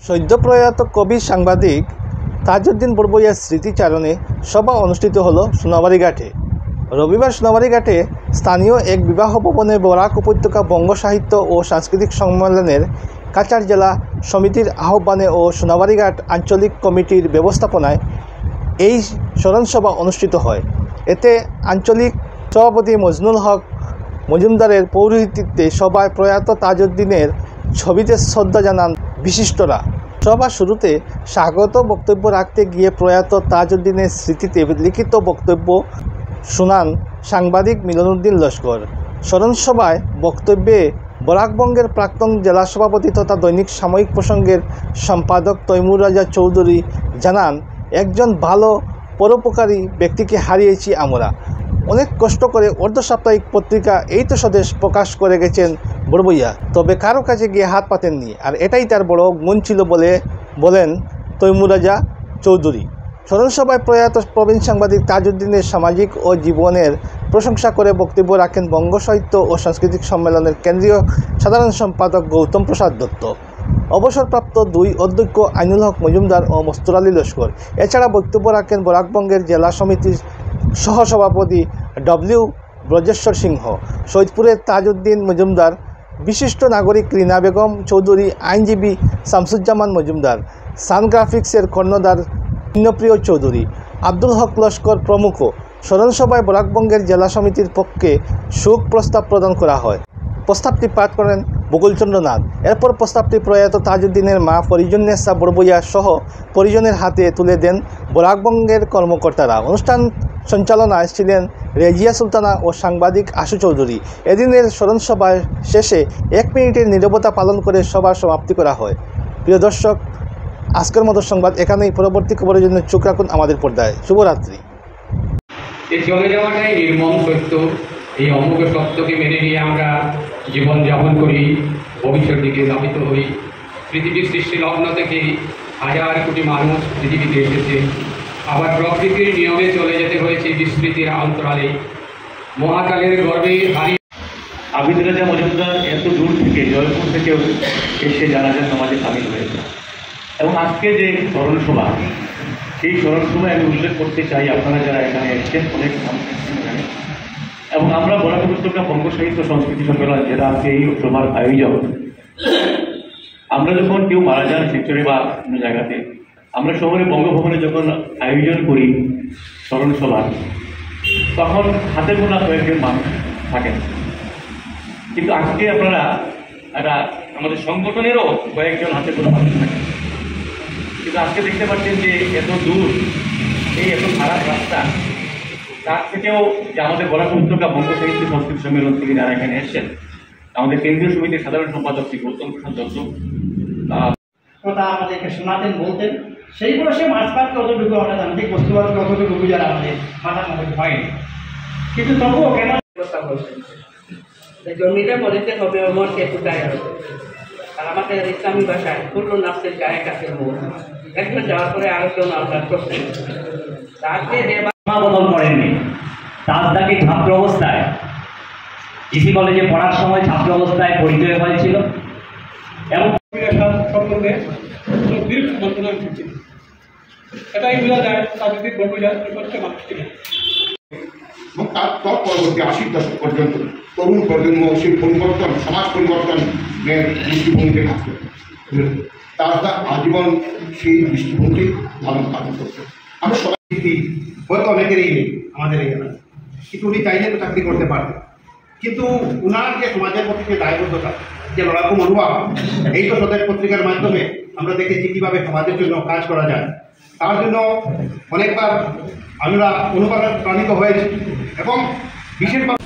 সদ্যপ্রয়াত কবি সাংবাদিক তাজউদ্দিন বড়বইয়ার স্মৃতিচারণে সভা অনুষ্ঠিত হলো সোনাবাড়ীঘাটে। রবিবার সোনাবাড়ীঘাটে স্থানীয় এক বিবাহ ভবনে বরাক উপত্যকা বঙ্গ সাহিত্য ও সাংস্কৃতিক সম্মেলনের কাছাড় জেলা সমিতির আহ্বানে ও সোনাবাড়ীঘাট আঞ্চলিক কমিটির ব্যবস্থাপনায় এই স্মরণসভা অনুষ্ঠিত হয়। এতে আঞ্চলিক সভাপতি মজনুল হক মজুমদারের পৌরোহিত্যে সভায় প্রয়াত তাজউদ্দিনের ছবিতে শ্রদ্ধা জানান বিশিষ্টরা। সভা শুরুতে স্বাগত বক্তব্য রাখতে গিয়ে প্রয়াত তাজউদ্দিনের স্মৃতিতে লিখিত বক্তব্য শোনান সাংবাদিক মিলনউদ্দিন লস্কর। স্মরণসভায় বক্তব্যে বরাকবঙ্গের প্রাক্তন জেলা সভাপতি তথা দৈনিক সাময়িক প্রসঙ্গের সম্পাদক তৈমুর রাজা চৌধুরী জানান, একজন ভালো পরোপকারী ব্যক্তিকে হারিয়েছি আমরা। অনেক কষ্ট করে অর্ধসাপ্তাহিক পত্রিকা এই তো স্বদেশ প্রকাশ করে গেছেন বড়বইয়া, তবে কারো কাছে গিয়ে হাত পাতেননি, আর এটাই তার বড় গুণ ছিল বলেন তৈমুর রাজা চৌধুরী। স্মরণসভায় প্রয়াত প্রবীণ সাংবাদিক তাজউদ্দিনের সামাজিক ও জীবনের প্রশংসা করে বক্তব্য রাখেন বঙ্গ সাহিত্য ও সাংস্কৃতিক সম্মেলনের কেন্দ্রীয় সাধারণ সম্পাদক গৌতম প্রসাদ দত্ত, অবসরপ্রাপ্ত দুই অধ্যক্ষ আইনুল হক মজুমদার ও মস্তুর আলী লস্কর। এছাড়া বক্তব্য রাখেন বরাকবঙ্গের জেলা সমিতির সহসভাপতি ডব্লিউ ব্রজেশ্বর সিংহ, সৈয়দপুরের তাজউদ্দিন মজুমদার, বিশিষ্ট নাগরিক রীনা বেগম চৌধুরী, আইনজীবী শামসুজ্জামান মজুমদার, সান গ্রাফিক্সের কর্ণধার প্রিয় চৌধুরী, আব্দুল হক লস্কর প্রমুখ। স্মরণসভায় বরাকবঙ্গের জেলা সমিতির পক্ষে শোক প্রস্তাব প্রদান করা হয়। প্রস্তাবটি পাঠ করেন বকুলচন্দ্র নাথ। এরপর প্রস্তাবটি প্রয়াত তাজউদ্দিনের মা পরিজনেসা বড়বইয়া সহ পরিজনের হাতে তুলে দেন বরাকবঙ্গের কর্মকর্তারা। অনুষ্ঠান সঞ্চালনায় ছিলেন রেজিয়া সুলতানা ও সাংবাদিক আশু চৌধুরী। এদিনের স্মরণসভায় শেষে 1 মিনিটের নীরবতা পালন করে সভার সমাপ্তি করা হয়। প্রিয় দর্শক, আজকের মতো সংবাদ এখানেই। পরবর্তী খবরের জন্য চোখ রাখুন আমাদের পর্দায়। শুভরাত্রি। এই চলে যাওয়াটাই নির্মম সত্য। এই অমোঘ সত্যকে মেনে নিয়ে আমরা জীবন যাপন করি, ভবিষ্যৎ দিকে ধাবিত হই। পৃথিবীর সৃষ্টি লগ্ন থেকে হাজার কোটি মানুষ পৃথিবীতে এসেছে, আবার প্রকৃতির নিয়মে চলে যেতে হয়েছে বিস্মৃতির অন্তরালে। মহাকালের গর্বে আবিদ রাজা মজুমদার এত দূর থেকে জয়পুর থেকে এসে জানাজা সমাজে সামিল হয়েছে, এবং আজকে যে স্মরণসভা, সেই স্মরণসভায় আমি উল্লেখ করতে চাই আপনারা যারা এখানে এসেছেন, অনেক এখানে, এবং আমরা বরাক উপত্যকা বঙ্গ সাহিত্য সংস্কৃতি সম্মেলন যেটা আজকে এই সভার আয়োজক, আমরা যখন কেউ মারা যান শিবচরে বা অন্য জায়গাতে, আমরা শহরে বঙ্গভবনে যখন আয়োজন করি স্মরণসভা, তখন হাতে গোনা কয়েকজন মানুষ থাকেন, কিন্তু আজকে আপনারা একটা আমাদের সংগঠনেরও কয়েকজন হাতে গোনা মানুষ থাকেন, কিন্তু আজকে দেখতে পাচ্ছেন যে এত দূর, এই এত খারাপ রাস্তা, তার থেকেও যে আমাদের বরাক উপত্যকা বঙ্গ সাহিত্য সংস্কৃতি সম্মেলন থেকে যারা এখানে এসেছেন, আমাদের কেন্দ্রীয় সমিতির সাধারণ সম্পাদক শ্রী গৌতম প্রসাদ দত্ত কথা আমাদেরকে শোনাতেন, বলতেন। সেই বয়সে মাঝপাত কতটুকু আমরা জানি, বস্তুবাদ কতটুকু বুঝার আমাদের মাথার মধ্যে হয়নি, কিন্তু তবুও কেন জমিটা বলিতে হবে অমর কে ফুটায়, আর আমাদের ইসলামী ভাষায় কুল্লু নাফসিন যায়কাতুল মউত। একবার যাওয়ার পরে আলোচনা আমরা করছেন, তাকে বদল করেননি। তাজদাকে ছাত্র অবস্থায় ইসি কলেজে পড়ার সময় ছাত্র অবস্থায় পরিচয় হয়েছিল, এবং সম্পর্কে দীর্ঘ মন্ত্রণা ছিল। এটাই বোঝা যায় তাজউদ্দিন বড়বইয়ার মানুষ ছিলেন। এবং তার পরবর্তী 80 দশক পর্যন্ত তরুণ প্রজন্ম সেই পরিবর্তন, সমাজ পরিবর্তনের দৃষ্টিভঙ্গিতে কাজ করত। তাজদা আজীবন সেই দৃষ্টিভঙ্গি পালন করতেন। আমরা সবাই হয়তো অনেকেরই নেই আমাদের এখানে, কিন্তু উনি চাইলে তো চাকরি করতে পারতেন, কিন্তু উনার যে সমাজের প্রতি যে দায়বদ্ধতা, যে লড়াকু মনোভাব, এই তো স্বদেশ পত্রিকার মাধ্যমে আমরা দেখেছি কীভাবে সমাজের জন্য কাজ করা যায়। তার জন্য অনেকবার আমরা অনুপ্রাণিত হয়েছি, এবং বিশেষভাবে